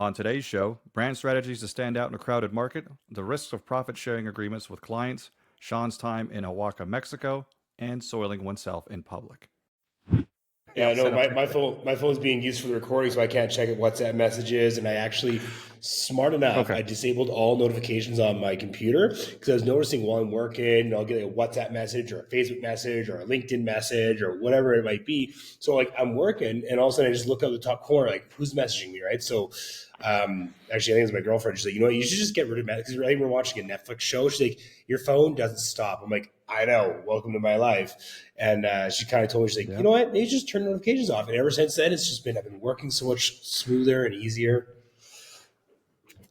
On today's show, brand strategies to stand out in a crowded market, the risks of profit-sharing agreements with clients, Sean's time in Oaxaca, Mexico, and soiling oneself in public. Yeah, no, my phone's being used for the recording, so I can't check WhatsApp messages. And I actually, smart enough, I disabled all notifications on my computer because I was noticing while I'm working, I'll get a WhatsApp message or a Facebook message or a LinkedIn message or whatever it might be. So like I'm working, and all of a sudden I just look up the top corner, like who's messaging me, right? So actually, I think it was my girlfriend. She's like, you know what, you should just get rid of messages. Because I think we're watching a Netflix show. She's like, your phone doesn't stop. I'm like, I know. Welcome to my life. And she kind of told me, she's like, you know what? Maybe just turn notifications off. And ever since then, I've been working so much smoother and easier.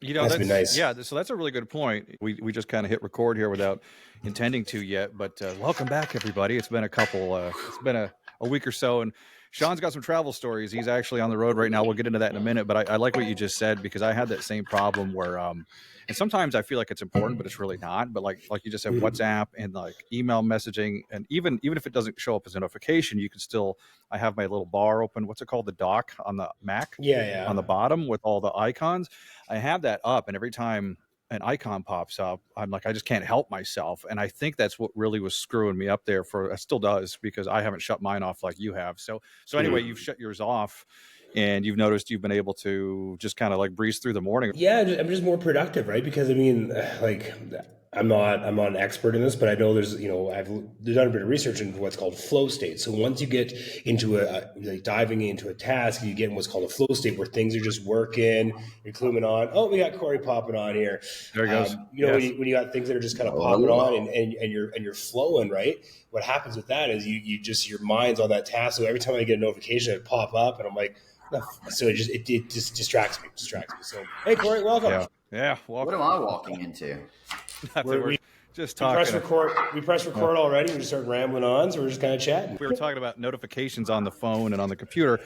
You know, that's been nice. Yeah, so that's a really good point. We just kind of hit record here without intending to yet, but welcome back, everybody. It's been it's been a week or so, and Sean's got some travel stories. He's actually on the road right now. We'll get into that in a minute, but I like what you just said, because I had that same problem where, and sometimes I feel like it's important, but it's really not. But like you just said, WhatsApp and like email messaging, and even if it doesn't show up as a notification, you can still, I have my little bar open. What's it called? The dock on the Mac? Yeah. On the bottom with all the icons. I have that up, and every time an icon pops up, I'm like, I just can't help myself. And I think that's what really was screwing me up there it still does, because I haven't shut mine off like you have. So anyway, you've shut yours off, and you've noticed you've been able to just kind of like breeze through the morning. Yeah, I'm just more productive, right? Because I mean, like, I'm not an expert in this, but I know there's, I've done a bit of research into what's called flow state. So once you get into diving into a task, you get in what's called a flow state, where things are just working, you're cluing on. Oh, we got Cory popping on here. There he goes. When you got things that are just kind of popping on and you're flowing, right? What happens with that is you just, your mind's on that task. So every time I get a notification, it pop up, and I'm like, so it just distracts me. So, hey, Cory, welcome. Yeah. What am I walking into? We're just talking. We press record already. We just started rambling on, so we're just kind of chatting. We were talking about notifications on the phone and on the computer.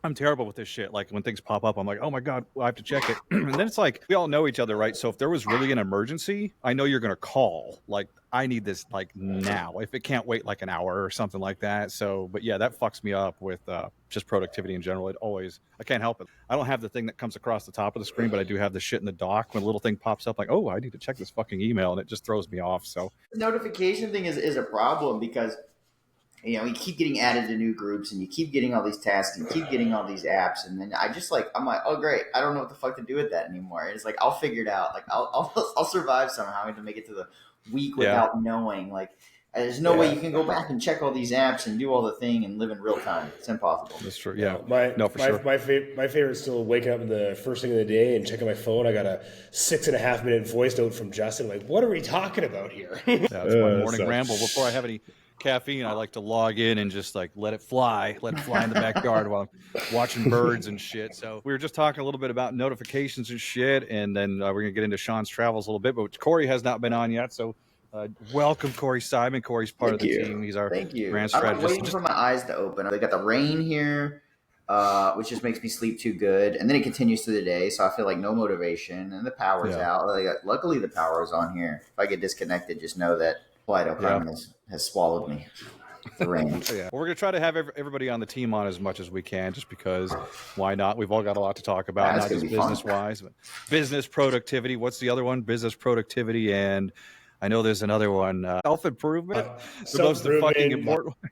I'm terrible with this shit. Like when things pop up, I'm like, oh my God, I have to check it. And then it's like, we all know each other, right? So if there was really an emergency, I know you're going to call. Like, I need this like now, if it can't wait like an hour or something like that. So, but yeah, that fucks me up with just productivity in general. I can't help it. I don't have the thing that comes across the top of the screen, but I do have the shit in the dock when a little thing pops up like, oh, I need to check this fucking email. And it just throws me off. So the notification thing is a problem, because you keep getting added to new groups, and you keep getting all these tasks, and keep getting all these apps, and then I'm like, oh great, I don't know what the fuck to do with that anymore. And it's like, I'll figure it out. Like I'll survive somehow to make it to the week without knowing. Like there's no way you can go back and check all these apps and do all the thing and live in real time. It's impossible. That's true. Yeah. My favorite is still waking up in the first thing of the day and checking my phone. I got a 6.5 minute voice note from Justin. Like, what are we talking about here? That's my morning ramble. Before I have any caffeine, I like to log in and just like let it fly in the backyard while I'm watching birds and shit. So we were just talking a little bit about notifications and shit, and then we're gonna get into Sean's travels a little bit, but Cory has not been on yet. So welcome, Cory Simon. Cory's part of the team. He's our brand strategist. I'm waiting for my eyes to open. They got the rain here, which just makes me sleep too good, and then it continues through the day, so I feel like no motivation, and the power's out. Luckily the power is on here. If I get disconnected, just know that Play-Doh has swallowed me. The rain. Well, we're going to try to have everybody on the team on as much as we can, just because why not? We've all got a lot to talk about, not just business-wise, but business productivity. What's the other one? Business productivity, and I know there's another one, self-improvement. The most fucking important one.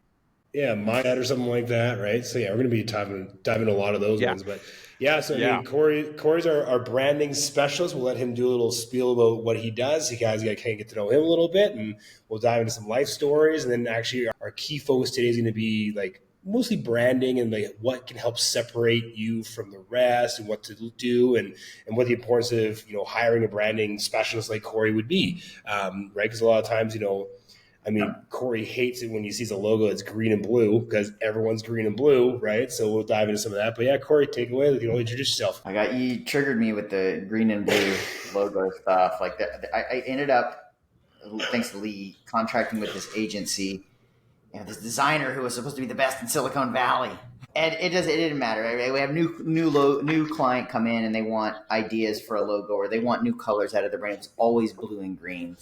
Yeah, mindset or something like that, right? So yeah, we're going to be diving into a lot of those ones, but I mean, Cory's our branding specialist. We'll let him do a little spiel about what he does. You guys got to get to know him a little bit, and we'll dive into some life stories. And then actually our key focus today is going to be like mostly branding and like what can help separate you from the rest, and what to do, and what the importance of hiring a branding specialist like Cory would be, right? Because a lot of times I mean, Cory hates it when he sees a logo that's green and blue, because everyone's green and blue, right? So we'll dive into some of that. But yeah, Cory, take it away. Introduce yourself. You triggered me with the green and blue logo stuff. Like that, I ended up, thanks to Lee, contracting with this agency, this designer who was supposed to be the best in Silicon Valley. And it didn't matter. Right? We have new client come in, and they want ideas for a logo, or they want new colors out of the brand. It's always blue and green.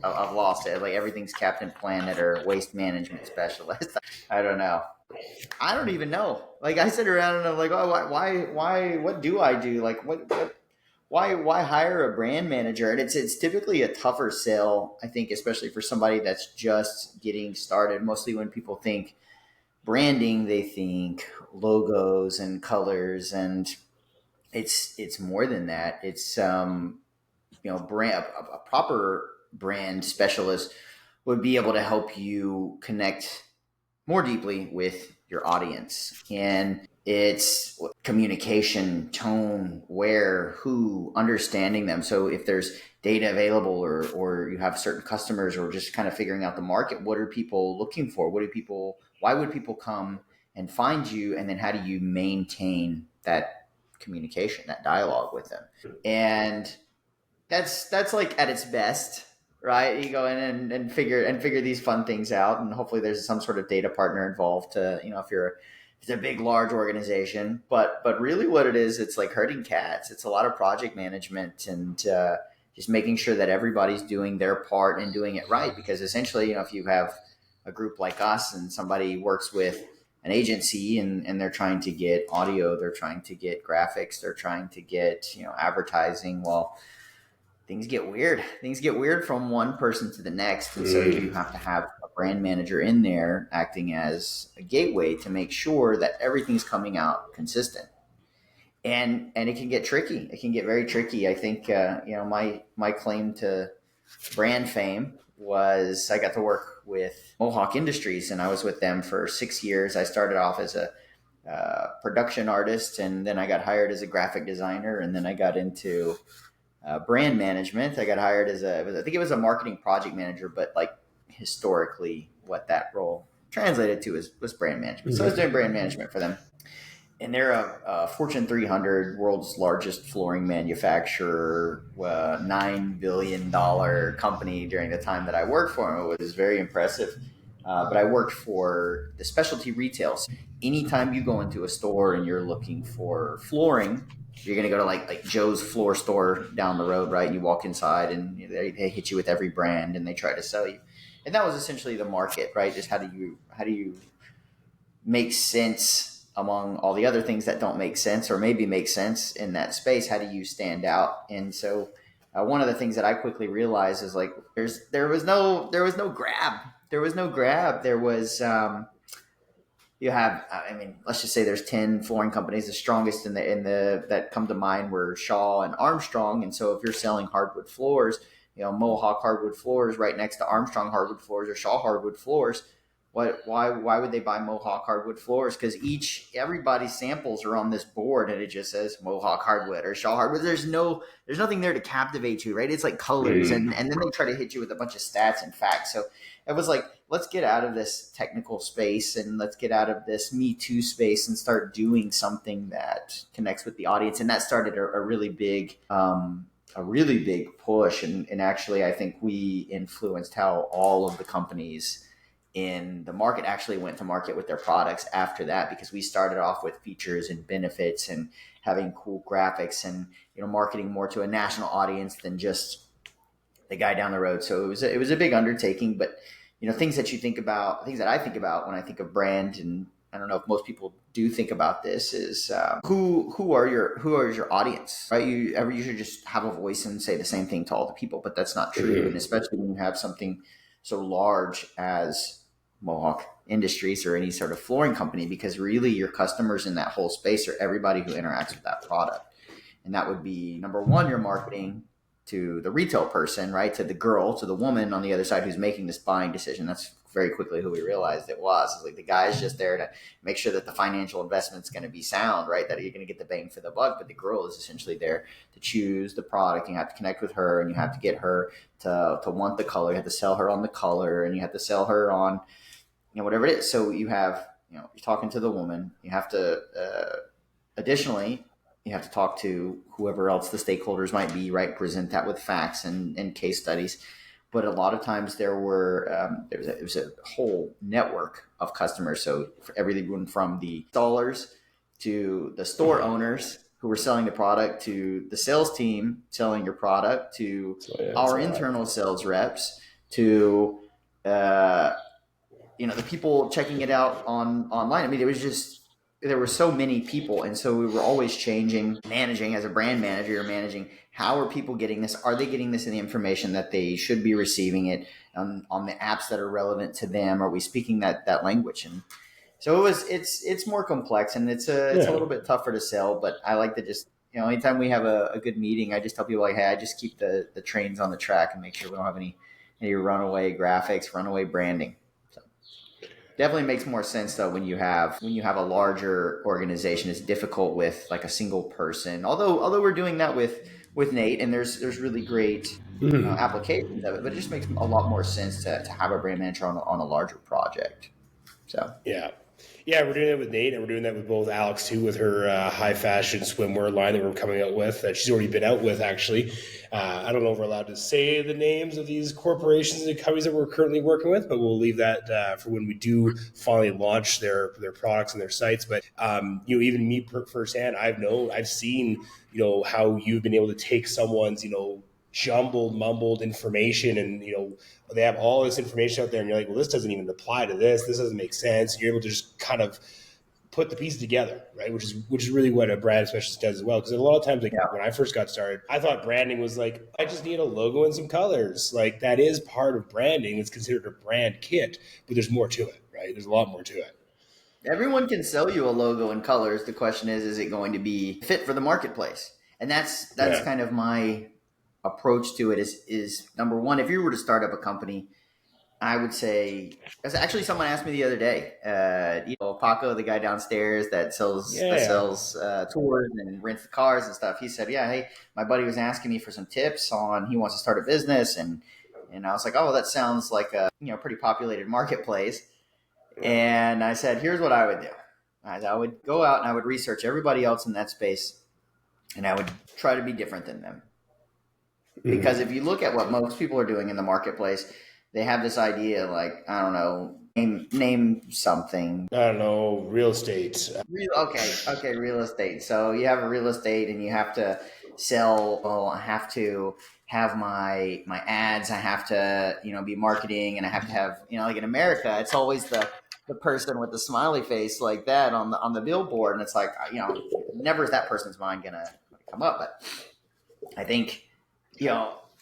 I've lost it. Like everything's Captain Planet or waste management specialist. I don't know. I don't even know. Like I sit around and I'm like, oh, why, what do I do? Like why hire a brand manager? And it's typically a tougher sell, I think, especially for somebody that's just getting started. Mostly when people think branding, they think logos and colors, and it's more than that. It's brand a proper brand specialist would be able to help you connect more deeply with your audience. And it's communication, tone, where, who, understanding them. So if there's data available, or you have certain customers, or just kind of figuring out the market, what are people looking for? Why would people come and find you? And then how do you maintain that communication, that dialogue with them? And that's like at its best, right? You go in and figure these fun things out, and hopefully there's some sort of data partner involved to, if it's a big large organization. But really what it is, it's like herding cats. It's a lot of project management, and just making sure that everybody's doing their part and doing it right. Because essentially, if you have a group like us and somebody works with an agency, and they're trying to get audio, they're trying to get graphics, they're trying to get advertising, well, things get weird. Things get weird from one person to the next. And so you have to have a brand manager in there acting as a gateway to make sure that everything's coming out consistent. And it can get tricky. It can get very tricky. I think, my claim to brand fame was I got to work with Mohawk Industries, and I was with them for 6 years. I started off as a production artist, and then I got hired as a graphic designer, and then I got into brand management. I got hired as I think it was a marketing project manager, but like historically what that role translated to was brand management. So I was doing brand management for them. And they're a Fortune 300, world's largest flooring manufacturer, $9 billion company during the time that I worked for them. It was very impressive. But I worked for the specialty retail. So anytime you go into a store and you're looking for flooring, you're going to go to like Joe's floor store down the road, right? You walk inside and they hit you with every brand and they try to sell you. And that was essentially the market, right? Just how do you make sense among all the other things that don't make sense, or maybe make sense in that space? How do you stand out? And so one of the things that I quickly realized is like there was no grab. There was no grab. There was let's just say there's 10 flooring companies. The strongest in the that come to mind were Shaw and Armstrong. And so if you're selling hardwood floors, Mohawk hardwood floors right next to Armstrong hardwood floors or Shaw hardwood floors, why would they buy Mohawk hardwood floors? Because everybody's samples are on this board and it just says Mohawk hardwood or Shaw hardwood. There's nothing there to captivate you, right? It's like colors, and then they try to hit you with a bunch of stats and facts. So it was like, let's get out of this technical space and let's get out of this Me Too space and start doing something that connects with the audience. And that started a really big push. And actually, I think we influenced how all of the companies in the market actually went to market with their products after that, because we started off with features and benefits and having cool graphics and marketing more to a national audience than just the guy down the road. So it was a big undertaking. But things that I think about when I think of brand, and I don't know if most people do think about this, is who are your audience, right? You should just have a voice and say the same thing to all the people, but that's not true. And especially when you have something so large as Mohawk Industries or any sort of flooring company, because really your customers in that whole space are everybody who interacts with that product. And that would be, number one, your marketing to the retail person, right? To the girl, to the woman on the other side who's making this buying decision. That's very quickly who we realized it was. It's like the guy's just there to make sure that the financial investment's going to be sound, right? That you're going to get the bang for the buck. But the girl is essentially there to choose the product. You have to connect with her, and you have to get her to want the color. You have to sell her on the color, and you have to sell her on whatever it is. So you have you're talking to the woman. You have to additionally, you have to talk to whoever else the stakeholders might be, right? Present that with facts and case studies. But a lot of times there was a whole network of customers. So for everything from the installers to the store owners who were selling the product, to the sales team selling your product, to our internal sales reps, to the people checking it out online. I mean, it was just, there were so many people, and so we were always changing, managing as a brand manager. You're managing, how are people getting this? Are they getting this in the information that they should be receiving it on the apps that are relevant to them? Are we speaking that language? And so it's more complex, and it's a little bit tougher to sell. But I like to just, anytime we have a good meeting, I just tell people, like, hey, I just keep the trains on the track and make sure we don't have any runaway graphics, runaway branding. Definitely makes more sense though when you have a larger organization. It's difficult with like a single person. Although we're doing that with Nate, and there's really great applications of it, but it just makes a lot more sense to have a brand manager on a larger project. So yeah, we're doing that with Nate, and we're doing that with both Alex too, with her high fashion swimwear line that we're coming out with, that she's already been out with actually. I don't know if we're allowed to say the names of these corporations and companies that we're currently working with, but we'll leave that for when we do finally launch their products and their sites. But even me firsthand, I've seen how you've been able to take someone's jumbled, mumbled information, and they have all this information out there, and you're like, well, this doesn't even apply to this doesn't make sense. You're able to just kind of put the pieces together, right? Which is really what a brand specialist does as well. Because a lot of times, when I first got started, I thought branding was like, I just need a logo and some colors. Like, that is part of branding. It's considered a brand kit, but there's more to it, right? There's a lot more to it. Everyone can sell you a logo and colors. The question is it going to be fit for the marketplace? And that's kind of my approach to it is number one, if you were to start up a company, I would say, as actually someone asked me the other day, Paco, the guy downstairs that sells tours and rents the cars and stuff, he said, hey, my buddy was asking me for some tips on, he wants to start a business, and I was like, oh, that sounds like a pretty populated marketplace. And I said, here's what I would do. I would go out and I would research everybody else in that space, and I would try to be different than them. Because if you look at what most people are doing in the marketplace, they have this idea, like, I don't know, name something. I don't know, real estate. Okay, real estate. So you have a real estate, and you have to sell. I have to have my ads. I have to be marketing, and I have to have like in America, it's always the person with the smiley face like that on the billboard, and it's like never is that person's mind gonna come up. But I think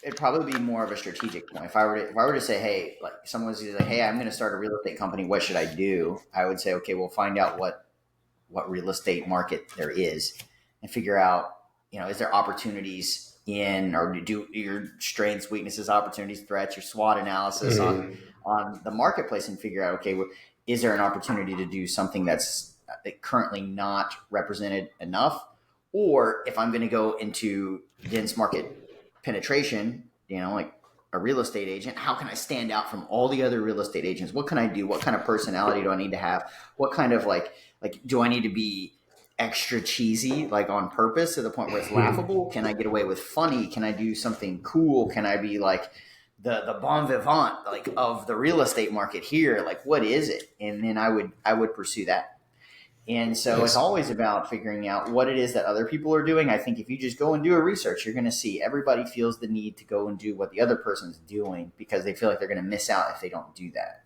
it'd probably be more of a strategic point. If I were to say, hey, like someone's like, hey, I'm going to start a real estate company, what should I do? I would say, okay, we'll find out what real estate market there is, and figure out, is there opportunities in, or do your strengths, weaknesses, opportunities, threats, your SWOT analysis on the marketplace, and figure out, okay, is there an opportunity to do something that's currently not represented enough? Or if I'm going to go into dense market penetration, like a real estate agent, how can I stand out from all the other real estate agents? What can I do? What kind of personality do I need to have? What kind of like do I need to be extra cheesy, like on purpose to the point where it's laughable? Can I get away with funny? Can I do something cool? Can I be like the bon vivant, like, of the real estate market here? Like, what is it? And then I would pursue that. And so it's always about figuring out what it is that other people are doing. I think if you just go and do a research, you're going to see everybody feels the need to go and do what the other person's doing, because they feel like they're going to miss out if they don't do that.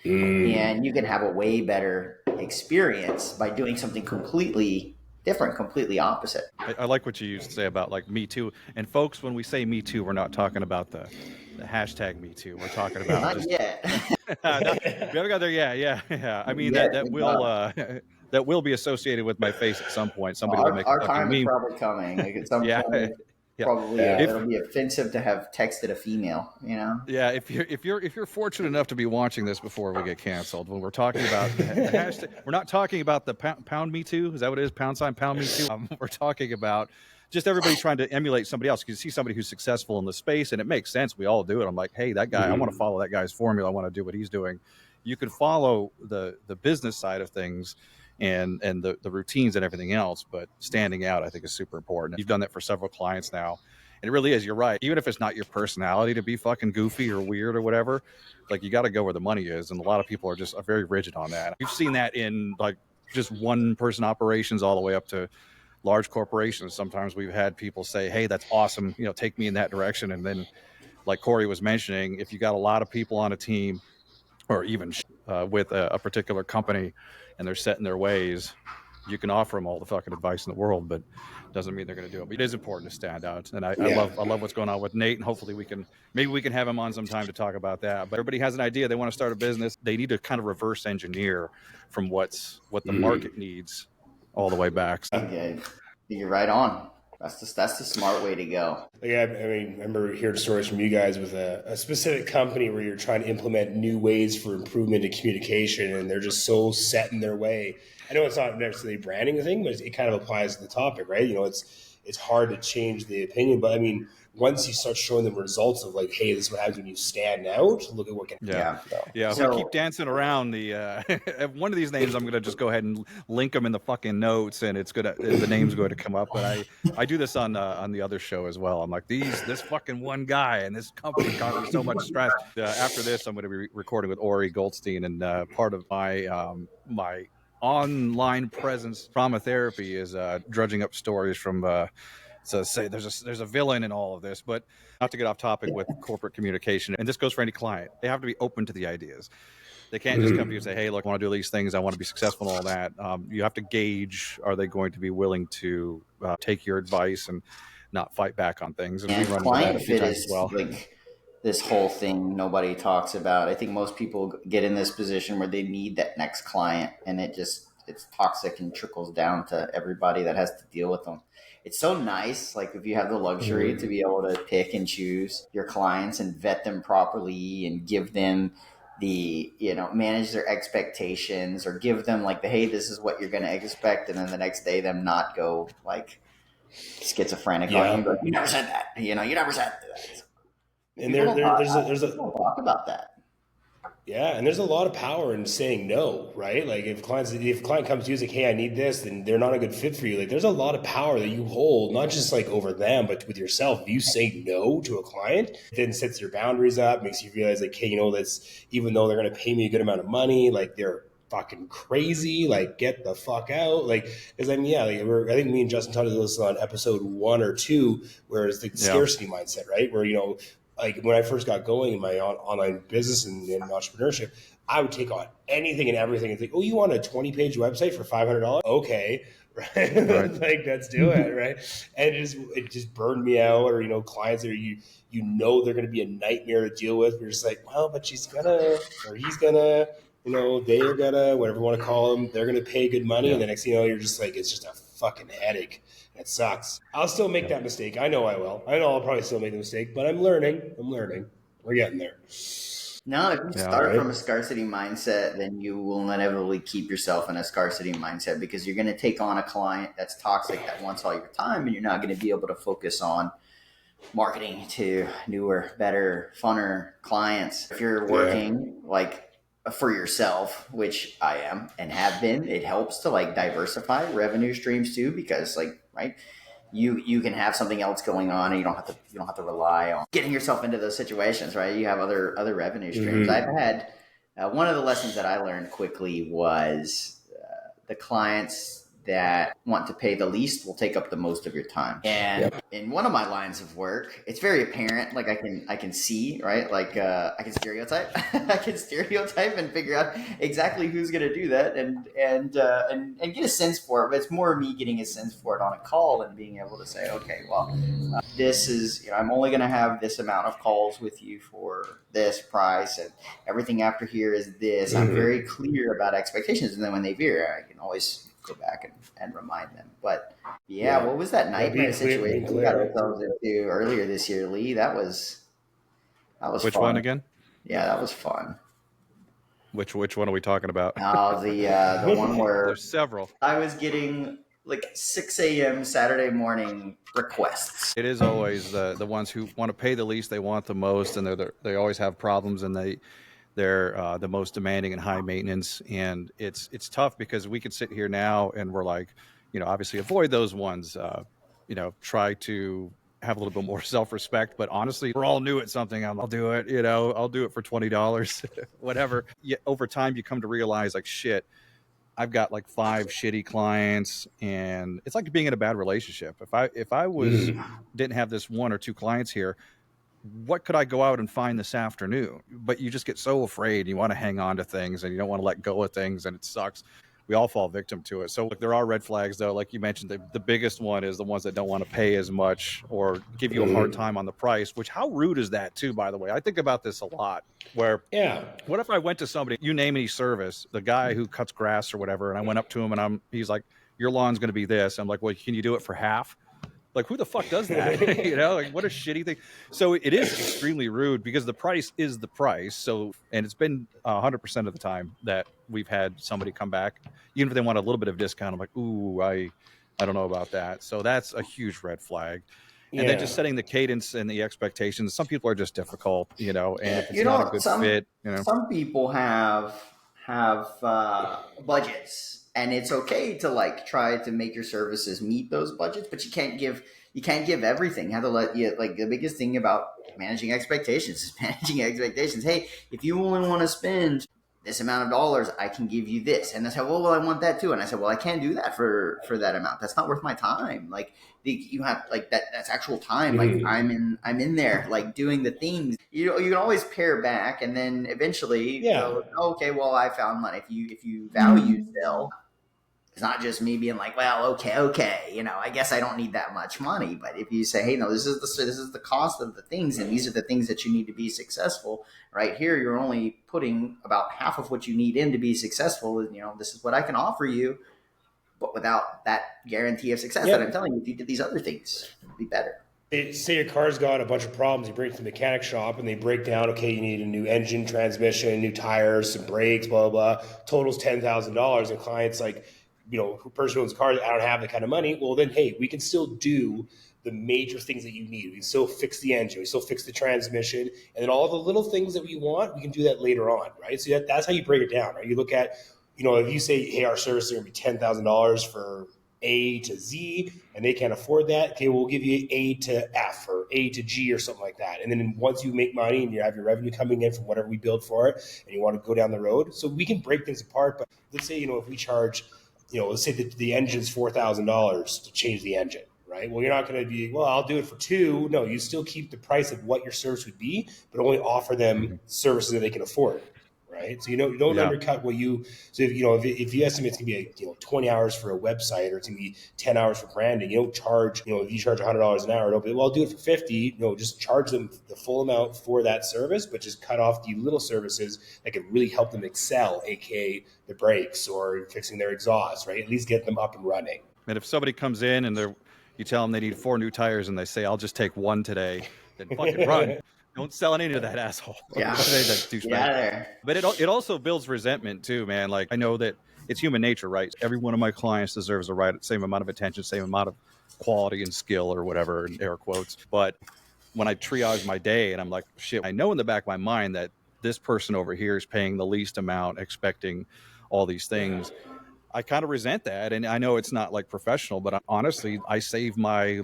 And you can have a way better experience by doing something completely different, completely opposite. I like what you used to say about like Me Too. And folks, when we say Me Too, we're not talking about the hashtag Me Too. We're talking about not yet. We haven't got there yet. Yeah. I mean, that will be associated with my face at some point. Somebody will make our time is probably coming. Like at some point, probably it'll be offensive to have texted a female. Yeah, if you're fortunate enough to be watching this before we get canceled, when we're talking about the hashtag, we're not talking about the pound Me Too. Is that what it is? Pound Me Too. We're talking about just everybody trying to emulate somebody else. You see somebody who's successful in the space, and it makes sense. We all do it. I'm like, hey, that guy, I want to follow that guy's formula. I want to do what he's doing. You can follow the business side of things and the routines and everything else, but standing out, I think, is super important. You've done that for several clients now, and it really is. You're right. Even if it's not your personality to be fucking goofy or weird or whatever, like, you got to go where the money is, and a lot of people are very rigid on that. We've seen that in like just one person operations all the way up to large corporations. Sometimes we've had people say, hey, that's awesome, take me in that direction. And then, like Cory was mentioning, if you got a lot of people on a team, or even with a particular company and they're set in their ways, you can offer them all the fucking advice in the world, but doesn't mean they're going to do it. But it is important to stand out. And I love what's going on with Nate, and hopefully maybe we can have him on sometime to talk about that. But everybody has an idea. They want to start a business. They need to kind of reverse engineer from what the market needs all the way back. Okay. You're right on. That's the smart way to go. Yeah, I mean, I remember hearing stories from you guys with a specific company where you're trying to implement new ways for improvement in communication, and they're just so set in their way. I know it's not necessarily a branding thing, but it kind of applies to the topic, right? You know, it's hard to change the opinion, but I mean, once you start showing them results of like, hey, this is what happens when you stand out. Look at what can If we keep dancing around the one of these names, I'm gonna just go ahead and link them in the fucking notes, and the name's going to come up. But I do this on the other show as well. I'm like, this fucking one guy and this company caused me so much stress. After this, I'm going to be recording with Ori Goldstein, and part of my online presence trauma therapy is drudging up stories from. So say there's a villain in all of this, but not to get off topic with corporate communication. And this goes for any client. They have to be open to the ideas. They can't just come to you and say, hey, look, I want to do these things. I want to be successful and all that. You have to gauge, are they going to be willing to take your advice and not fight back on things? And we run into that a few times as well. Like this whole thing nobody talks about. I think most people get in this position where they need that next client, and it's toxic and trickles down to everybody that has to deal with them. It's so nice, like if you have the luxury to be able to pick and choose your clients and vet them properly and give them manage their expectations, or give them like hey, this is what you're going to expect. And then the next day them not go like schizophrenic on you, but you never said that, you never said that. And there's a talk about that. Yeah, and there's a lot of power in saying no, right? Like if a client comes to you and like, hey, I need this, then they're not a good fit for you. Like there's a lot of power that you hold, not just like over them, but with yourself. If you say no to a client, it then sets your boundaries up, makes you realize like, hey, that's even though they're gonna pay me a good amount of money, like they're fucking crazy, like get the fuck out. Like, because I mean, I think me and Justin talked about this on episode 1 or 2, where it's the scarcity mindset, right? Where like when I first got going in my online business and entrepreneurship, I would take on anything and everything and think, oh, you want a 20-page website for $500? Okay, right? Like let's do it, right? And it just burned me out. Or clients that they're going to be a nightmare to deal with. You're just like, well, but she's gonna, or he's gonna, they're gonna, whatever you want to call them, they're gonna pay good money, and the next thing you know, you're just like, it's just a fucking headache. It sucks. I'll still make that mistake. I know I will. I know I'll probably still make the mistake, but I'm learning. We're getting there. No, if you start from a scarcity mindset, then you will inevitably keep yourself in a scarcity mindset, because you're going to take on a client that's toxic, that wants all your time, and you're not going to be able to focus on marketing to newer, better, funner clients. If you're working like for yourself, which I am and have been, it helps to like diversify revenue streams too, because you can have something else going on, and you don't have to rely on getting yourself into those situations, right? You have other revenue streams. I've had one of the lessons that I learned quickly was the clients that want to pay the least will take up the most of your time. And in one of my lines of work, it's very apparent. Like I can see, right? Like I can stereotype. I can stereotype and figure out exactly who's going to do that, and get a sense for it. But it's more me getting a sense for it on a call and being able to say, okay, well, this is I'm only going to have this amount of calls with you for this price, and everything after here is this. I'm very clear about expectations, and then when they veer, I can always go back and remind them. But what was that nightmare situation we got ourselves into earlier this year, Lee? That was which fun. One again? Yeah, that was fun. Which one are we talking about? The one where there's several. I was getting like 6 a.m. Saturday morning requests. It is always the ones who want to pay the least, they want the most, and they always have problems, and they're the most demanding and high maintenance. And it's tough, because we could sit here now and we're like, obviously avoid those ones, try to have a little bit more self-respect. But honestly, we're all new at something. I'll do it, I'll do it for $20, whatever. Yet over time, you come to realize like, shit, I've got like 5 shitty clients, and it's like being in a bad relationship. If I didn't have this 1 or 2 clients here, what could I go out and find this afternoon? But you just get so afraid. You want to hang on to things and you don't want to let go of things, and it sucks. We all fall victim to it. So there are red flags, though. Like you mentioned, the biggest one is the ones that don't want to pay as much or give you a hard time on the price, which how rude is that too, by the way? I think about this a lot where, what if I went to somebody, you name any service, the guy who cuts grass or whatever, and I went up to him and he's like, your lawn's going to be this. I'm like, well, can you do it for half? Like, who the fuck does that? You know, like, what a shitty thing. So it is extremely rude because the price is the price. So, and it's been 100% of the time that we've had somebody come back, even if they want a little bit of discount. I'm like, ooh, I don't know about that. So that's a huge red flag. And then just setting the cadence and the expectations. Some people are just difficult, you know, and if it's not a good fit, you know. Some people have budgets. And it's okay to like try to make your services meet those budgets, but you can't give everything. You have to let you, like, the biggest thing about managing expectations is managing expectations. Hey, if you only want to spend this amount of dollars, I can give you this. And they said, well, I want that too. And I said, well, I can't do that for that amount. That's not worth my time. Like, you have like that's actual time. Like I'm in there like doing the things. You can always pare back, and then eventually go, okay, well, I found money. If you value still. It's not just me being like, well, okay, you know, I guess I don't need that much money. But if you say, hey, no, this is the cost of the things, and these are the things that you need to be successful. Right here, you're only putting about half of what you need in to be successful. You know, this is what I can offer you, but without that guarantee of success that I'm telling you, if you did these other things, it would be better. Say your car's got a bunch of problems, you bring it to the mechanic shop and they break down, okay, you need a new engine, transmission, new tires, some brakes, blah, blah, blah. Total's $10,000. And client's like, you know, person who owns cars, I don't have that kind of money. Well, then, hey, we can still do the major things that you need. We can still fix the engine. We still fix the transmission. And then all the little things that we want, we can do that later on, right? So that's how you break it down, right? You look at, you know, if you say, hey, our service is going to be $10,000 for A to Z, and they can't afford that, okay, we'll give you A to F or A to G or something like that. And then once you make money and you have your revenue coming in from whatever we build for it, and you want to go down the road, so we can break things apart. But let's say, you know, if we charge, you know, let's say that the engine's $4,000 to change the engine, right? Well, you're not going to be, well, I'll do it for $2,000. No, you still keep the price of what your service would be, but only offer them services that they can afford, right? So you don't undercut what you. So if you estimate it's going to be 20 hours for a website, or it's going to be 10 hours for branding, you don't charge. You know, if you charge $100 an hour, don't be, well, I'll do it for $50. No, just charge them the full amount for that service, but just cut off the little services that can really help them excel, aka the brakes or fixing their exhaust, right? At least get them up and running. And if somebody comes in and you tell them they need 4 new tires and they say, I'll just take 1 today, then fucking run. Don't sell any to that asshole. Yeah. But it also builds resentment too, man. Like, I know that it's human nature, right? Every one of my clients deserves the same amount of attention, same amount of quality and skill or whatever, in air quotes. But when I triage my day and I'm like, shit, I know in the back of my mind that this person over here is paying the least amount, expecting all these things. I kind of resent that. And I know it's not like professional, but honestly, I save my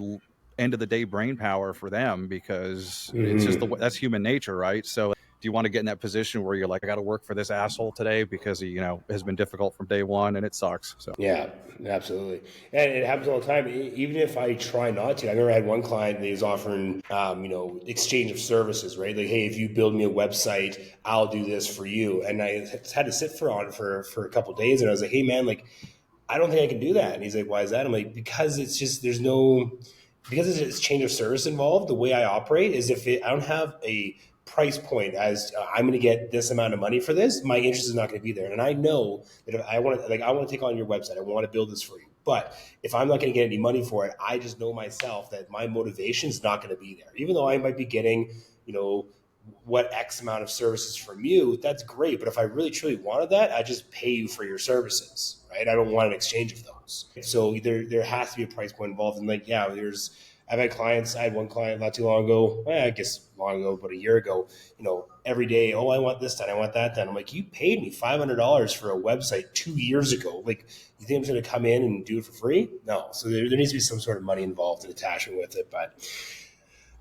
end of the day brain power for them because it's just that's human nature, right? So do you want to get in that position where you're like, I got to work for this asshole today because he, has been difficult from day one and it sucks. So yeah, absolutely. And it happens all the time. Even if I try not to, I remember I had one client that was offering, exchange of services, right? Like, hey, if you build me a website, I'll do this for you. And I had to sit for a couple of days. And I was like, hey man, like, I don't think I can do that. And he's like, why is that? I'm like, because it's just, because there's change of service involved. The way I operate is I don't have a price point as I'm going to get this amount of money for this, my interest is not going to be there. And I know that if I want to take on your website, I want to build this for you. But if I'm not going to get any money for it, I just know myself that my motivation is not going to be there. Even though I might be getting, what X amount of services from you, that's great. But if I really truly wanted that, I just pay you for your services, right? I don't want an exchange of those. So there has to be a price point involved. And I've had clients. I had one client not too long ago. I guess long ago, about a year ago. Every day, oh, I want this done, I want that done. I'm like, you paid me $500 for a website 2 years ago. Like, you think I'm going to come in and do it for free? No. So there needs to be some sort of money involved in attachment with it. But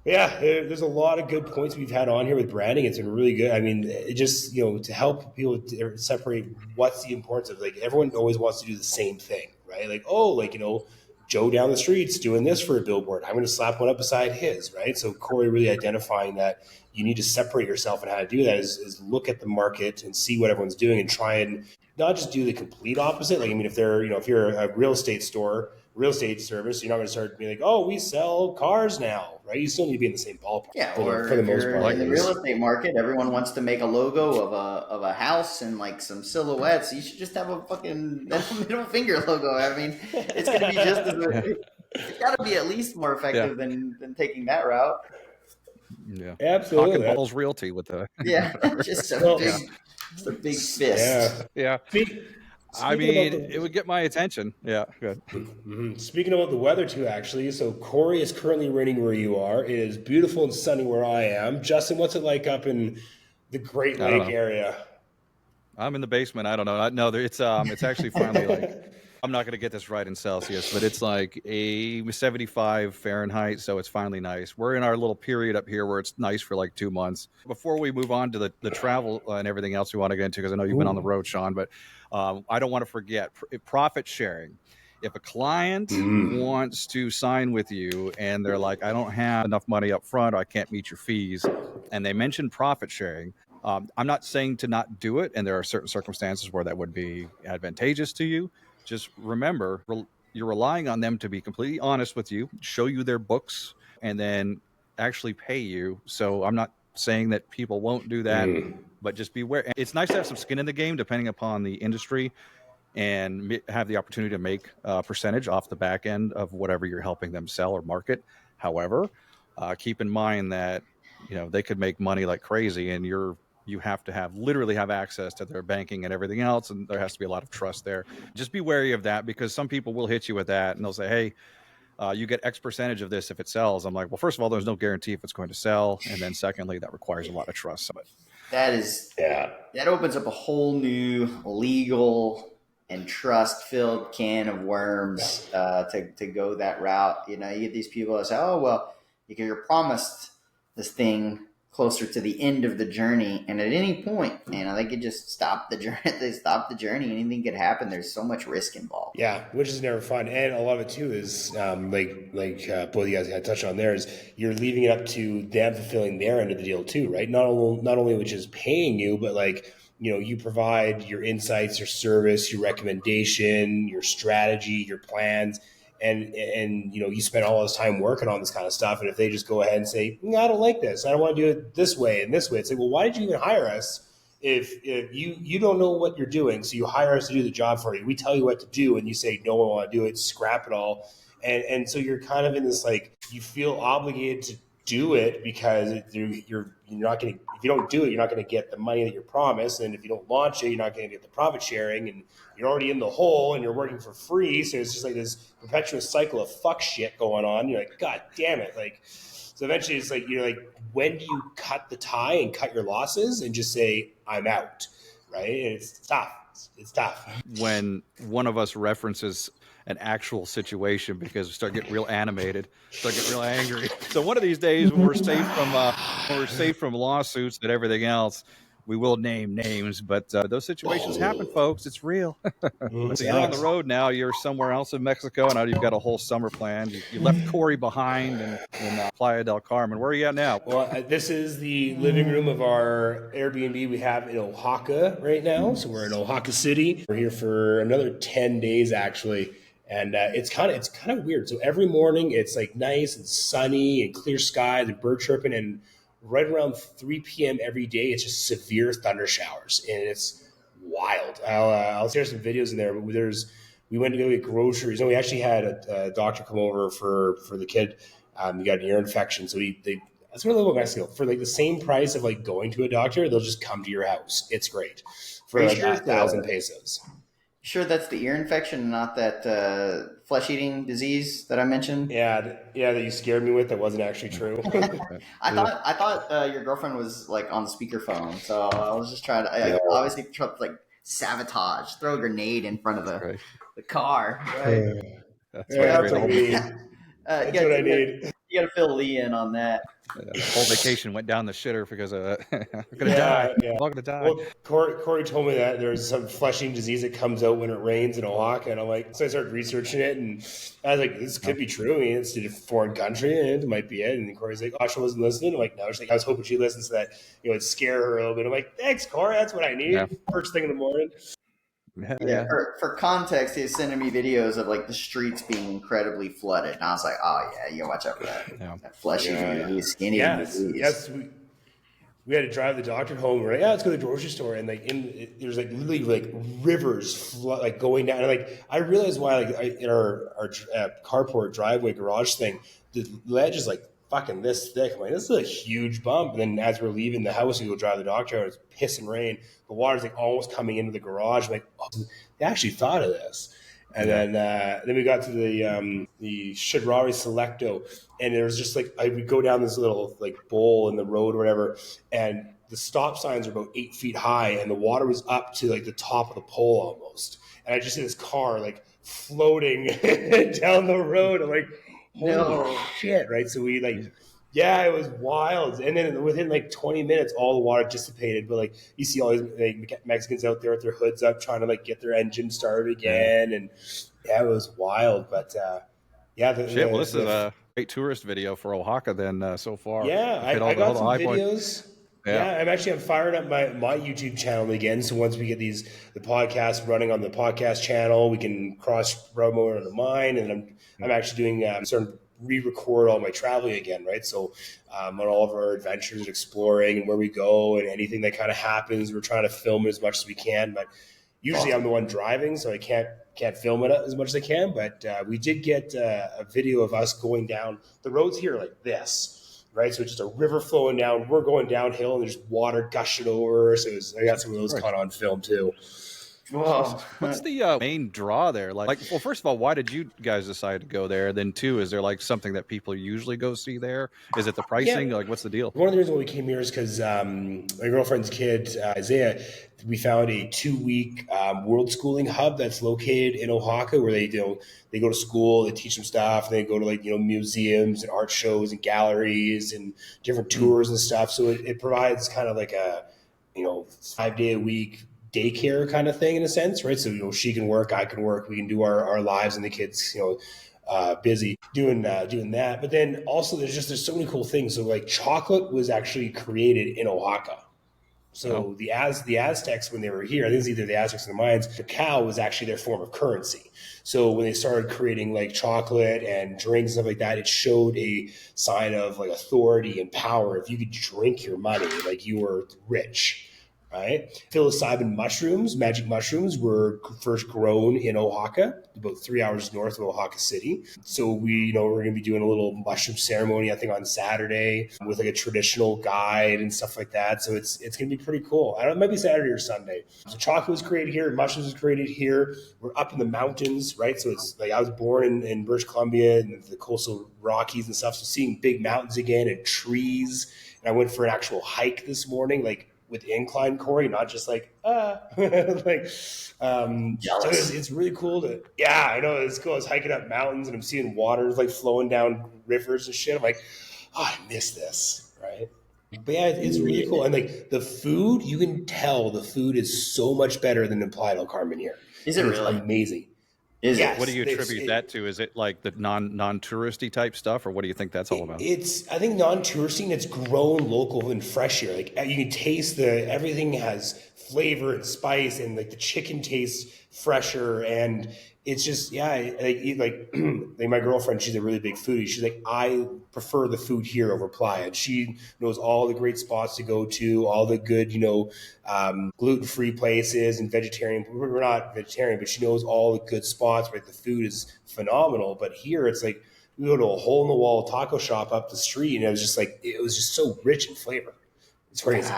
yeah, there's a lot of good points we've had on here with branding. It's been really good. I mean, it just, to help people separate what's the importance of, like, everyone always wants to do the same thing, right? Like, Joe down the street's doing this for a billboard. I'm going to slap one up beside his, right? So Cory really identifying that you need to separate yourself, and how to do that is look at the market and see what everyone's doing and try and not just do the complete opposite. Like, I mean, if you're a real estate service, you're not going to start being like, oh, we sell cars now, right? You still need to be in the same ballpark. Yeah, for the most part. In the real estate market, everyone wants to make a logo of a house and like some silhouettes. You should just have a fucking middle finger logo. I mean, it's going to be just as it's got to be at least more effective than taking that route. Yeah, absolutely. Pocket Balls Realty with the just a big fist. Yeah. I mean, it would get my attention. Yeah, good. Mm-hmm. Speaking about the weather too, actually. So Cory is currently raining where you are. It is beautiful and sunny where I am. Justin, what's it like up in the Great Lake area? I'm in the basement. I don't know. No, it's actually finally like, I'm not going to get this right in Celsius, but it's like a 75 Fahrenheit. So it's finally nice. We're in our little period up here where it's nice for like 2 months. Before we move on to the travel and everything else we want to get into, because I know you've been on the road, Sean, but I don't want to forget profit sharing. If a client wants to sign with you and they're like, I don't have enough money up front, or I can't meet your fees, and they mention profit sharing, I'm not saying to not do it. And there are certain circumstances where that would be advantageous to you. Just remember, you're relying on them to be completely honest with you, show you their books, and then actually pay you. So I'm not saying that people won't do that, but just beware. It's nice to have some skin in the game, depending upon the industry, and have the opportunity to make a percentage off the back end of whatever you're helping them sell or market. However, keep in mind that they could make money like crazy, and you have to literally have access to their banking and everything else. And there has to be a lot of trust there. Just be wary of that, because some people will hit you with that and they'll say, hey, you get X percentage of this if it sells. I'm like, well, first of all, there's no guarantee if it's going to sell. And then secondly, that requires a lot of trust. But that opens up a whole new legal and trust-filled can of worms to go that route. You get these people that say, oh, well, because you're promised this thing closer to the end of the journey, and at any point, they could just stop the journey. They stop the journey. Anything could happen. There's so much risk involved. Yeah, which is never fun. And a lot of it too is like both of you guys had touched on there, is you're leaving it up to them fulfilling their end of the deal too, right? Not only which is paying you, but like, you provide your insights, your service, your recommendation, your strategy, your plans. And you spend all this time working on this kind of stuff. And if they just go ahead and say, no, I don't like this, I don't want to do it this way and this way. It's like, well, why did you even hire us if you don't know what you're doing? So you hire us to do the job for you. We tell you what to do and you say, no, I don't want to do it, scrap it all. And so you're kind of in this, like, you feel obligated to do it because you're not going to, if you don't do it, you're not going to get the money that you're promised. And if you don't launch it, you're not going to get the profit sharing, and you're already in the hole and you're working for free. So it's just like this perpetuous cycle of fuck shit going on. You're like, God damn it. Like, so eventually it's like, you're like, when do you cut the tie and cut your losses and just say, I'm out, right? And it's tough. It's tough. When one of us references an actual situation, because we start getting real animated, start getting real angry. So one of these days, when we're safe from lawsuits and everything else, we will name names. But those situations happen, folks. It's real. So you're on the road now. You're somewhere else in Mexico, and now you've got a whole summer planned. You left Cory behind in Playa del Carmen. Where are you at now? Well, this is the living room of our Airbnb we have in Oaxaca right now. So we're in Oaxaca City. We're here for another 10 days, actually. And it's kind of weird. So every morning it's like nice and sunny and clear skies and bird chirping, and right around 3 p.m. every day it's just severe thunder showers, and it's wild. I'll share some videos in there. But we went to go get groceries, and we actually had a doctor come over for the kid. He got an ear infection, so that's what I love about Mexico. For like the same price of like going to a doctor, they'll just come to your house. It's great for like 1,000 pesos. Sure, that's the ear infection, not that flesh-eating disease that I mentioned. Yeah, that you scared me with. That wasn't actually true. I thought your girlfriend was like on the speakerphone, so I was just trying to obviously try to like sabotage, throw a grenade in front of the car. Right? That's what I need. You got to fill Lee in on that. The whole vacation went down the shitter because I'm gonna die. Yeah. I'm all gonna die. Well, Cory told me that there's some flesh-eating disease that comes out when it rains in Oaxaca, and I'm like, so I started researching it, and I was like, this could be true. I mean, it's a foreign country, and it might be it. And Cory's like, Asha wasn't listening. I'm like, no, she's like, I was hoping she listens so that it'd scare her a little bit. I'm like, thanks, Cory, that's what I need. First thing in the morning. Yeah. For context, he's sending me videos of like the streets being incredibly flooded, and I was like, "Oh yeah, you watch out for that. That fleshy disease, skinny disease." Yes, we had to drive the doctor home. We're like, let's go to the grocery store, and there's like literally like rivers like going down. And like I realized why in our carport driveway garage thing, the ledge is like fucking this thick. I'm like, this is a huge bump. And then as we're leaving the house, we go drive the doctor out. It's pissing rain. The water's like almost coming into the garage. I'm like, oh, they actually thought of this. And then we got to the Shidrari Selecto, and there was just like I would go down this little like bowl in the road or whatever, and the stop signs are about 8 feet high, and the water was up to like the top of the pole almost. And I just see this car like floating down the road. I'm like, holy shit, right? So we like. Yeah, it was wild. And then within like 20 minutes, all the water dissipated. But like you see all these like, Mexicans out there with their hoods up trying to like get their engine started again. And it was wild. But well, this is a great tourist video for Oaxaca then so far. Yeah, I got some videos. I'm firing up my YouTube channel again. So once we get the podcast running on the podcast channel, we can cross promote onto mine. And I'm actually doing certain re-record all my traveling again, right? So on all of our adventures and exploring and where we go and anything that kind of happens, we're trying to film it as much as we can. But usually I'm the one driving, so I can't film it as much as I can. But we did get a video of us going down the roads here like this, right? So it's just a river flowing down. We're going downhill and there's water gushing over. So I got some of those caught on film too. Whoa. What's the main draw there? Like, well, first of all, why did you guys decide to go there? Then two, is there like something that people usually go see there? Is it the pricing? Like, what's the deal? One of the reasons why we came here is because my girlfriend's kid, Isaiah, we found a 2-week world schooling hub that's located in Oaxaca where they go to school, they teach them stuff, and they go to museums and art shows and galleries and different tours and stuff. So it provides kind of like a 5-day-a-week daycare kind of thing in a sense, right? So she can work, I can work, we can do our lives, and the kids busy doing that. But then also there's so many cool things. So like chocolate was actually created in Oaxaca. So the Aztecs, when they were here, I think it's either the Aztecs or the Mayans, cacao was actually their form of currency. So when they started creating like chocolate and drinks and stuff like that, it showed a sign of like authority and power. If you could drink your money, like you were rich. Right? Psilocybin mushrooms, magic mushrooms, were first grown in Oaxaca, about 3 hours north of Oaxaca City. So we're going to be doing a little mushroom ceremony, I think, on Saturday with like a traditional guide and stuff like that. So it's going to be pretty cool. I don't know, it might be Saturday or Sunday. So chocolate was created here, mushrooms was created here. We're up in the mountains, right? So it's like I was born in British Columbia and the coastal Rockies and stuff. So seeing big mountains again and trees. And I went for an actual hike this morning, like with incline, Cory, not just like so it's really cool I know it's cool. I was hiking up mountains and I'm seeing water like flowing down rivers and shit. I'm like, I miss this, right? But yeah, it's really cool. And like the food, you can tell the food is so much better than in Playa del Carmen here. Is it really amazing? Yes. What do you attribute that to? Is it like the non-touristy type stuff, or what do you think that's all about? I think non-touristy, and it's grown local and fresh here. Like you can taste everything has flavor and spice, and like the chicken tastes fresher, and it's just like my girlfriend, she's a really big foodie. She's like, I prefer the food here over Playa. And she knows all the great spots to go to, all the good gluten-free places and vegetarian. We're not vegetarian, but she knows all the good spots where the food is phenomenal. But here it's like we go to a hole-in-the-wall taco shop up the street, and it was just so rich in flavor. It's crazy.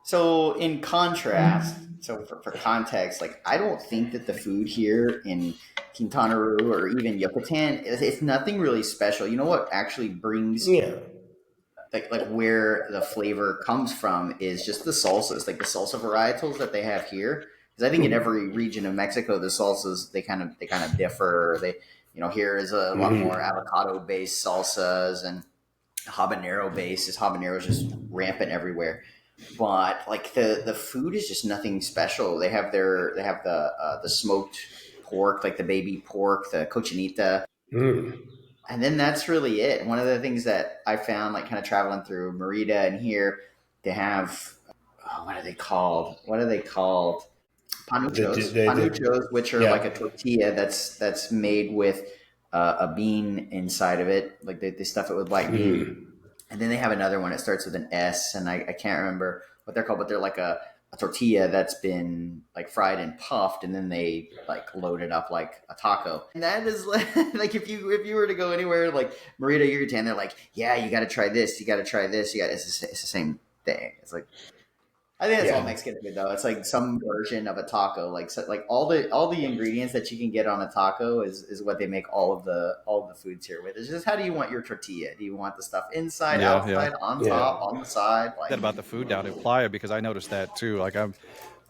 So in contrast, so for context, like I don't think that the food here in Quintana Roo or even Yucatan, it's nothing really special. You know what actually brings like where the flavor comes from is just the salsas, like the salsa varietals that they have here. Because I think in every region of Mexico, the salsas they kind of differ. They here is a lot more avocado based salsas, and habanero base. Habanero is just rampant everywhere. But like the food is just nothing special. They have the smoked pork, like the baby pork, the cochinita. And then that's really it. One of the things that I found, like kind of traveling through Merida and here, they have what are they called? Panuchos, which are like a tortilla that's made with a bean inside of it. Like they stuff it with white bean. And then they have another one that starts with an S, and I can't remember what they're called, but they're like a tortilla that's been like fried and puffed, and then they like load it up like a taco. And that is like if you were to go anywhere like Merida, Yucatan, they're like, yeah, you got to try this, you got to try this, it's the same thing. It's like I think that's all Mexican food, though. It's like some version of a taco. Like all the ingredients that you can get on a taco is what they make all of the foods here with. It's just how do you want your tortilla? Do you want the stuff inside, outside, on top, on the side? Like that about the food down in Playa, because I noticed that too. Like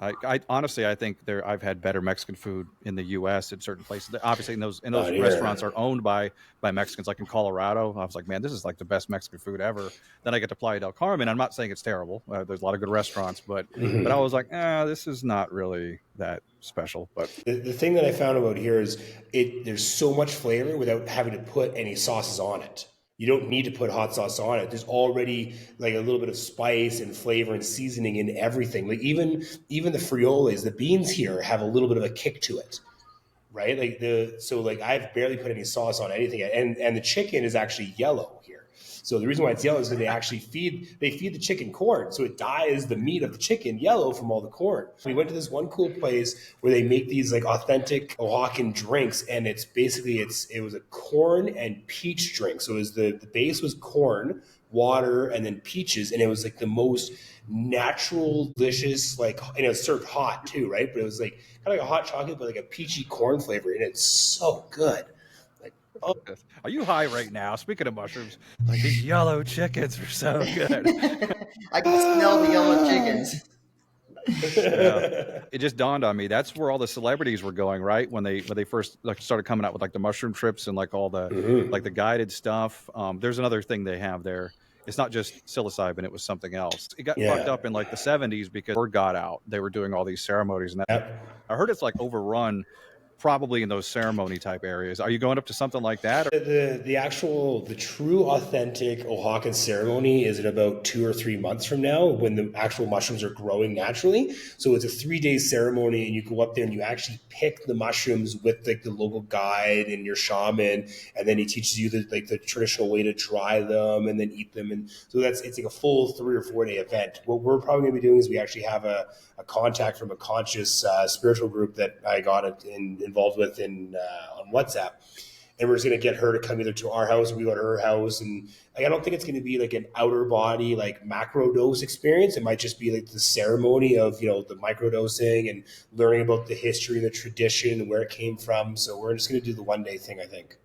I honestly, I think I've had better Mexican food in the U.S. in certain places. Obviously, in those restaurants are owned by Mexicans. Like in Colorado, I was like, man, this is like the best Mexican food ever. Then I get to Playa del Carmen. I'm not saying it's terrible. There's a lot of good restaurants, but I was like, this is not really that special. But the thing that I found about here is there's so much flavor without having to put any sauces on it. You don't need to put hot sauce on it. There's already like a little bit of spice and flavor and seasoning in everything. Like even the frioles, the beans here have a little bit of a kick to it, right? Like I've barely put any sauce on anything, and the chicken is actually yellow here. So the reason why it's yellow is that they actually feed the chicken corn. So it dyes the meat of the chicken yellow from all the corn. We went to this one cool place where they make these like authentic Oaxacan drinks. And it's basically, it was a corn and peach drink. So it was the base was corn, water, and then peaches. And it was like the most natural, delicious, like, and it was served hot too, right? But it was like kind of like a hot chocolate, but like a peachy corn flavor. And it's so good. Oh. Are you high right now? Speaking of mushrooms, like these yellow chickens are so good. I can smell the yellow chickens. It just dawned on me that's where all the celebrities were going, right? When they first like started coming out with like the mushroom trips and like all the like the guided stuff. There's another thing they have there. It's not just psilocybin; it was something else. It got fucked up in like the 70s because word got out. They were doing all these ceremonies, and I heard it's like overrun. Probably in those ceremony type areas. Are you going up to something like that? The true authentic Oaxacan ceremony is in about 2 or 3 months from now when the actual mushrooms are growing naturally. So it's a 3-day ceremony, and you go up there and you actually pick the mushrooms with like the local guide and your shaman, and then he teaches you the traditional way to dry them and then eat them. And so it's like a full 3 or 4 day event. What we're probably going to be doing is we actually have a contact from a conscious spiritual group that I got involved with on WhatsApp, and we're just going to get her to come either to our house or we go to her house. And like, I don't think it's going to be like an outer body like macro dose experience. It might just be like the ceremony of the micro dosing and learning about the history and the tradition and where it came from. So we're just going to do the 1-day thing, I think.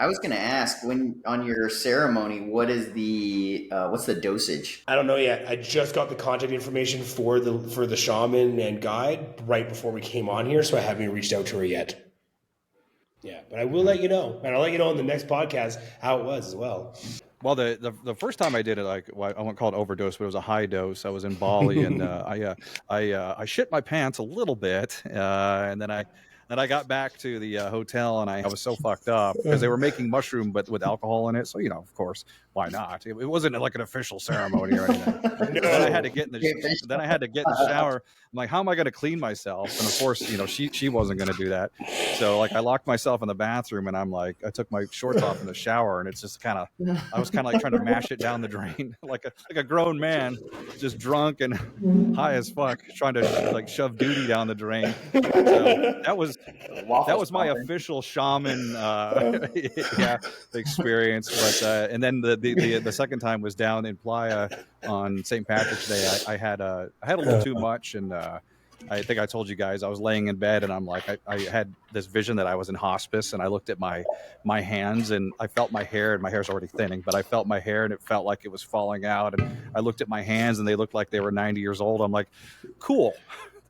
I was going to ask, when on your ceremony, what's the dosage? I don't know yet. I just got the contact information for the shaman and guide right before we came on here, so I haven't even reached out to her yet. Yeah, but I will let you know, and I'll let you know on the next podcast how it was as well. Well, the first time I did it, I won't call it overdose, but it was a high dose. I was in Bali, and I shit my pants a little bit, and then I got back to the hotel, and I was so fucked up because they were making mushroom, but with alcohol in it. So, of course, why not? It wasn't like an official ceremony or anything. No. Then I had to get in the shower. I'm like, how am I going to clean myself? And of course, she wasn't going to do that. So like I locked myself in the bathroom, and I'm like, I took my shorts off in the shower, and it's just I was kind of like trying to mash it down the drain, like a grown man, just drunk and high as fuck, trying to like shove duty down the drain. So that was my official shaman experience. But and then the second time was down in Playa on St. Patrick's Day. I had a little too much, and I think I told you guys I was laying in bed, and I'm like, I had this vision that I was in hospice, and I looked at my hands, and I felt my hair, and my hair's already thinning, but I felt my hair, and it felt like it was falling out. And I looked at my hands, and they looked like they were 90 years old. I'm like, cool.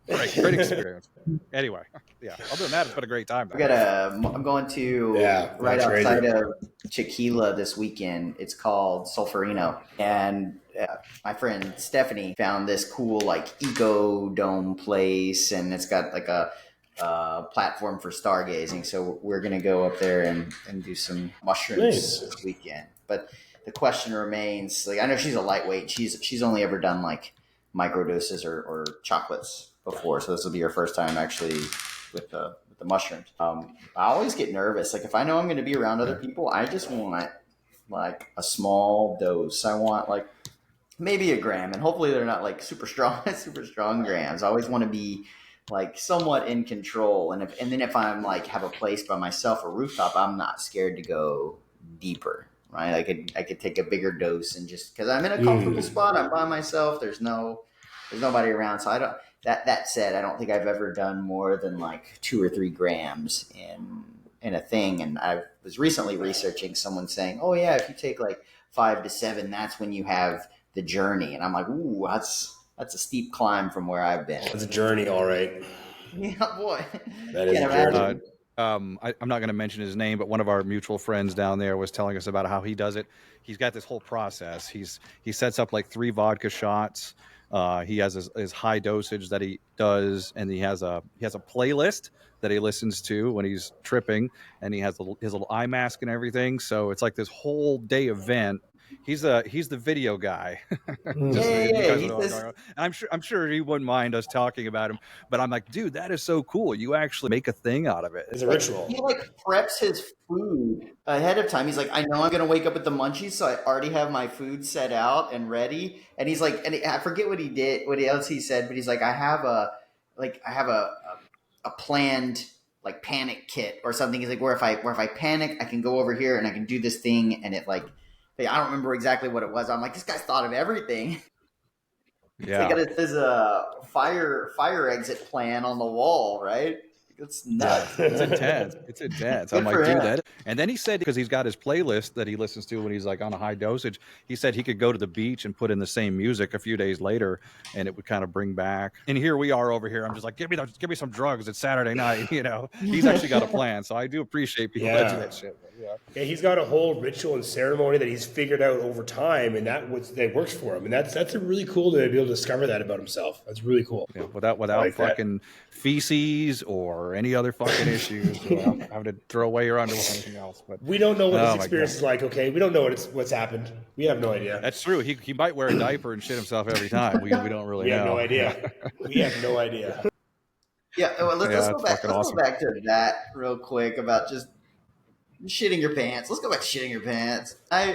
Great experience. Anyway, yeah. Other than that, it's been a great time. I'm going to right outside of Chiquila this weekend. It's called Sulfurino, and my friend Stephanie found this cool like eco dome place, and it's got like a platform for stargazing. So we're gonna go up there and do some mushrooms this weekend. But the question remains: like, I know she's a lightweight. She's only ever done like microdoses or chocolates before, so this will be her first time actually with the mushrooms. I always get nervous. Like if I know I'm going to be around other people, I just want like a small dose. I want like maybe a gram, and hopefully they're not like super strong grams. I always want to be like somewhat in control, and then if I'm like have a place by myself, a rooftop, I'm not scared to go deeper. Right, I could take a bigger dose and just because I'm in a comfortable spot, I'm by myself. There's nobody around, so I don't. That said, I don't think I've ever done more than like 2 or 3 grams in a thing. And I was recently researching someone saying, "Oh yeah, if you take like 5 to 7, that's when you have the journey." And I'm like, "Ooh, that's a steep climb from where I've been." It's a journey, all right. Yeah, boy. That is a journey. I'm not going to mention his name, but one of our mutual friends down there was telling us about how he does it. He's got this whole process. He sets up like 3 vodka shots. He has his high dosage that he does, and he has a playlist that he listens to when he's tripping, and he has his little eye mask and everything. So it's like this whole day event. He's the video guy. I'm sure he wouldn't mind us talking about him, but I'm like, dude, that is so cool. You actually make a thing out of it. It's a ritual. He like preps his food ahead of time. He's like, I know I'm gonna wake up with the munchies, so I already have my food set out and ready. And he's like, and I forget what else he said, but he's like, I have a planned like panic kit or something. He's like, where if I panic, I can go over here and I can do this thing, and it like. I don't remember exactly what it was. I'm like, this guy's thought of everything. Yeah. There's a fire exit plan on the wall, right? It's nuts. It's intense. I'm like, dude, that. And then he said, because he's got his playlist that he listens to when he's like on a high dosage, he said he could go to the beach and put in the same music a few days later, and it would kind of bring back. And here we are over here. I'm just like, give me some drugs. It's Saturday night. You know, he's actually got a plan. So I do appreciate people that do that shit. Yeah, he's got a whole ritual and ceremony that he's figured out over time, and that works for him. And that's a really cool to be able to discover that about himself. That's really cool. Yeah, without like fucking feces or any other fucking issues, having to throw away your underwear or anything else. But we don't know what this experience is like. Okay, we don't know what's happened. We have no idea. That's true. He might wear a diaper and shit himself every time. We don't really know. We have no idea. We have no idea. Yeah, well, let's go back. Let's go back to that real quick about just shitting your pants. Let's go back to shitting your pants. I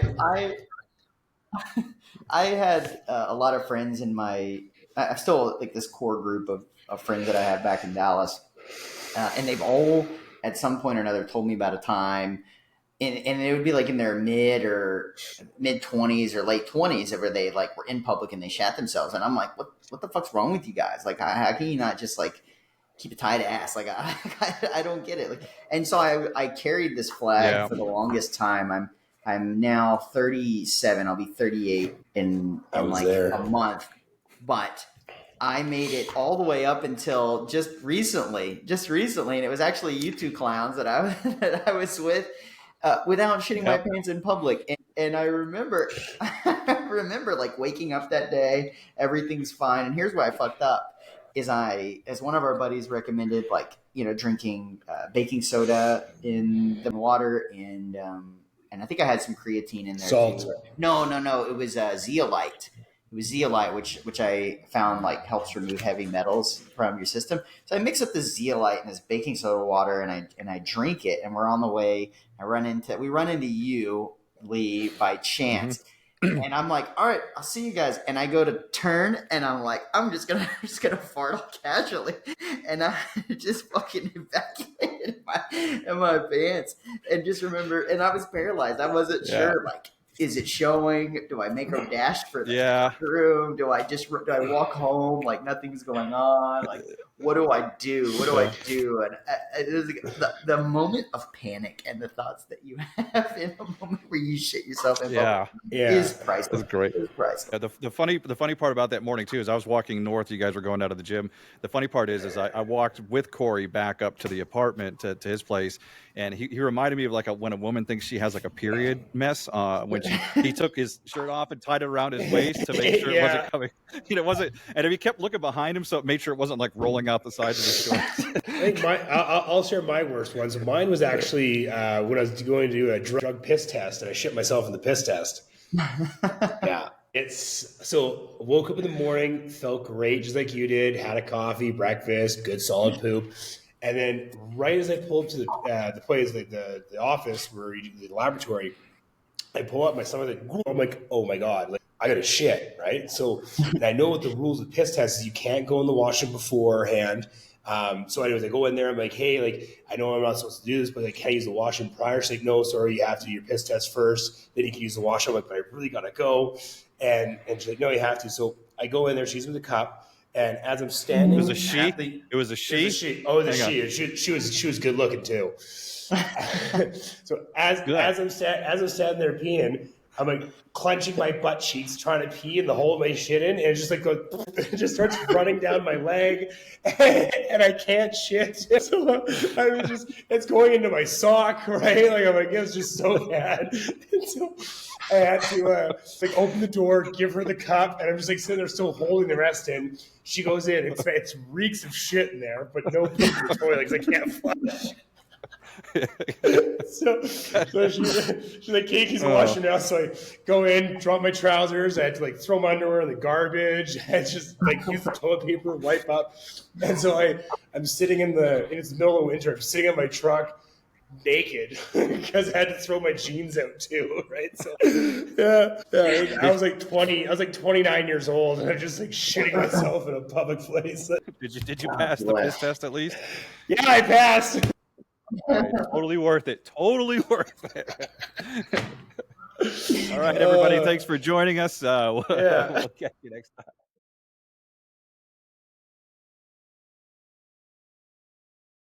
had a lot of friends in I still like this core group of friends that I have back in Dallas, and they've all at some point or another told me about a time, and it would be like in their mid 20s or late 20s, where they like were in public and they shat themselves, and I'm like, what the fuck's wrong with you guys? Like, how can you not just like keep a tight ass? Like I don't get it. Like, and so I carried this flag for the longest time. I'm now 37. I'll be 38 in like a month, but I made it all the way up until just recently, and it was actually you two clowns that I was with without shitting my pants in public. And I remember like waking up that day, everything's fine, and here's where I fucked up. As one of our buddies recommended, like, you know, drinking baking soda in the water, and I think I had some creatine in there. Salt. Too. No. It was zeolite. It was zeolite, which I found like helps remove heavy metals from your system. So I mix up this zeolite and this baking soda water, and I drink it. And we're on the way. We run into you, Lee, by chance. Mm-hmm. And I'm like, all right, I'll see you guys. And I go to turn, and I'm like, I'm just gonna fart all casually, and I just fucking evacuated in my pants. And just remember, and I was paralyzed. I wasn't sure, like, is it showing? Do I make a dash for the room? Do I walk home like nothing's going on? Like, what do I do? What do I do? And it was the moment of panic and the thoughts that you have in a moment where you shit yourself in public is priceless. That's great. It's priceless. Yeah, the funny part about that morning too is I was walking north. You guys were going out of the gym. The funny part is I walked with Cory back up to the apartment to his place, and he reminded me of like when a woman thinks she has like a period mess when he took his shirt off and tied it around his waist to make sure it wasn't coming. It wasn't, and if he kept looking behind him, so it made sure it wasn't like rolling out the sides of his shorts. I think I'll share my worst ones. Mine was actually when I was going to do a drug piss test, and I shit myself in the piss test. Yeah. So woke up in the morning, felt great, just like you did, had a coffee, breakfast, good solid poop. And then right as I pulled up to the place, the office where you do the laboratory, I pull up my stomach, I'm like, oh my God, like I got to shit, right? So, and I know what the rules of piss test is. You can't go in the washroom beforehand. So anyways, I go in there, I'm like, hey, like, I know I'm not supposed to do this, but like, can I use the washroom prior? She's like, no, sorry, you have to do your piss test first, then you can use the washroom. I'm like, but I really gotta go. And she's like, no, you have to. So I go in there, she's with the cup, and as I'm standing, it was a she. It was a she. Oh, it was a she. She was good looking too. So as I'm standing there peeing, I'm like clenching my butt cheeks, trying to pee in the hole my shit in, and it just like goes, it just starts running down my leg, and I can't shit. So it's going into my sock, right? Like I'm like, it's just so bad. And so I had to like open the door, give her the cup, and I'm just like sitting there still holding the rest in. She goes in, it's reeks of shit in there, but no pee in the toilet because I can't flush. so she's like, Katie's washing now, so I go in, drop my trousers, I had to like throw my underwear in the garbage, I just like use the toilet paper, wipe up, and so I'm sitting it's the middle of winter, I'm sitting in my truck naked because I had to throw my jeans out too, right? So I was like 29 years old, and I'm just like shitting myself in a public place. Did you pass the piss test at least? Yeah, I passed. Right, totally worth it. Totally worth it. All right, everybody. Thanks for joining us. We'll catch you next time.